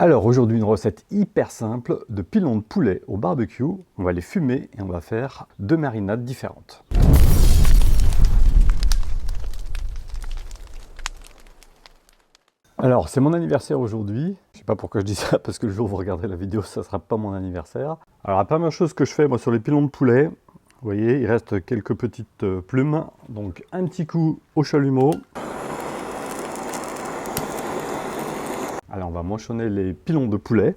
Alors aujourd'hui une recette hyper simple de pilons de poulet au barbecue. On va les fumer et on va faire 2 marinades différentes. Alors c'est mon anniversaire aujourd'hui. Je sais pas pourquoi je dis ça parce que le jour où vous regarderez la vidéo ça sera pas mon anniversaire. Alors la première chose que je fais moi sur les pilons de poulet, vous voyez il reste quelques petites plumes. Donc un petit coup au chalumeau. Alors on va manchonner les pilons de poulet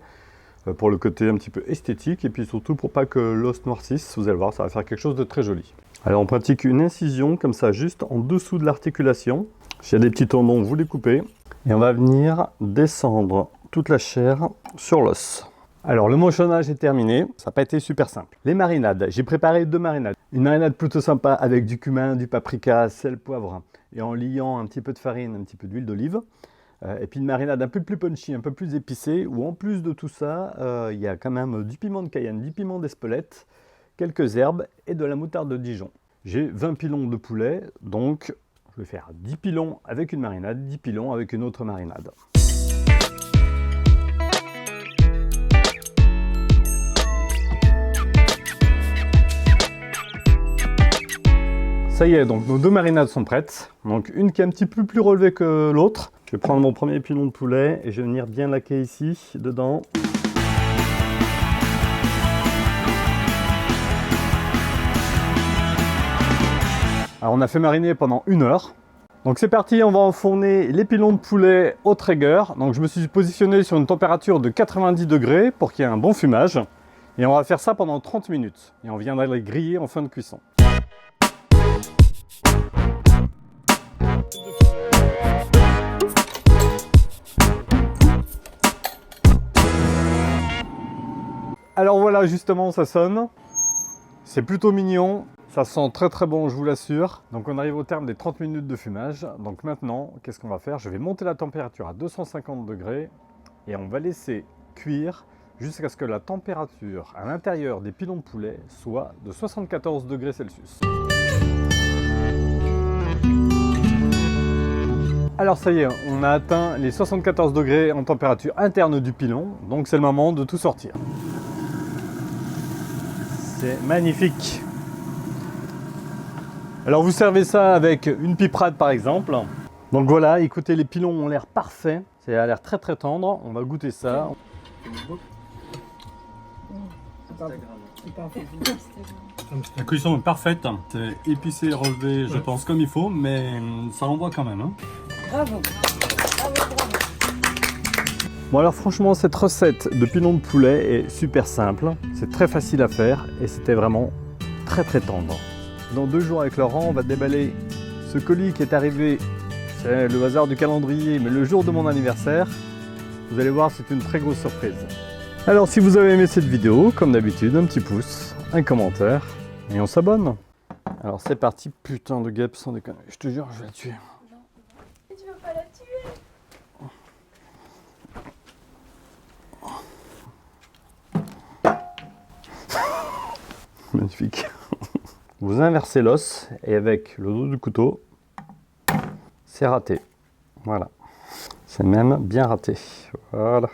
pour le côté un petit peu esthétique et puis surtout pour pas que l'os noircisse, vous allez voir, ça va faire quelque chose de très joli. Alors on pratique une incision comme ça juste en dessous de l'articulation. S'il y a des petits tendons, vous les coupez et on va venir descendre toute la chair sur l'os. Alors le manchonnage est terminé, ça n'a pas été super simple. Les marinades, j'ai préparé 2 marinades. Une marinade plutôt sympa avec du cumin, du paprika, sel, poivre et en liant un petit peu de farine, un petit peu d'huile d'olive. Et puis une marinade un peu plus punchy, un peu plus épicée, où en plus de tout ça, il y a quand même du piment de Cayenne, du piment d'Espelette, quelques herbes et de la moutarde de Dijon. J'ai 20 pilons de poulet, donc je vais faire 10 pilons avec une marinade, 10 pilons avec une autre marinade. Ça y est, donc nos 2 marinades sont prêtes. Donc une qui est un petit peu plus relevée que l'autre. Je vais prendre mon premier pilon de poulet et je vais venir bien laquer ici, dedans. Alors on a fait mariner pendant 1 heure. Donc c'est parti, on va enfourner les pilons de poulet au Traeger. Donc je me suis positionné sur une température de 90 degrés pour qu'il y ait un bon fumage. Et on va faire ça pendant 30 minutes. Et on viendra les griller en fin de cuisson. Alors voilà, justement, ça sonne. C'est plutôt mignon. Ça sent très très bon, je vous l'assure. Donc on arrive au terme des 30 minutes de fumage. Donc maintenant, qu'est-ce qu'on va faire? Je vais monter la température à 250 degrés et on va laisser cuire jusqu'à ce que la température à l'intérieur des pilons de poulet soit de 74 degrés Celsius. Alors ça y est, on a atteint les 74 degrés en température interne du pilon. Donc c'est le moment de tout sortir. C'est magnifique. Alors vous servez ça avec une piperade par exemple. Donc voilà, écoutez, les pilons ont l'air parfaits. Ça a l'air très très tendre. On va goûter ça. La cuisson est parfaite. C'est épicé et relevé, je pense, comme il faut, mais ça envoie quand même. Hein. Bravo. Bravo, bravo. Bon alors franchement, cette recette de pilons de poulet est super simple. C'est très facile à faire et c'était vraiment très très tendre. Dans 2 jours avec Laurent, on va déballer ce colis qui est arrivé, c'est le hasard du calendrier, mais le jour de mon anniversaire. Vous allez voir, c'est une très grosse surprise. Alors si vous avez aimé cette vidéo, comme d'habitude, un petit pouce, un commentaire et on s'abonne. Alors c'est parti, putain de guêpe sans déconner, je te jure, je vais la tuer. Non. Tu veux pas la tuer? Magnifique. Vous inversez l'os et avec le dos du couteau, c'est raté. Voilà. C'est même bien raté. Voilà.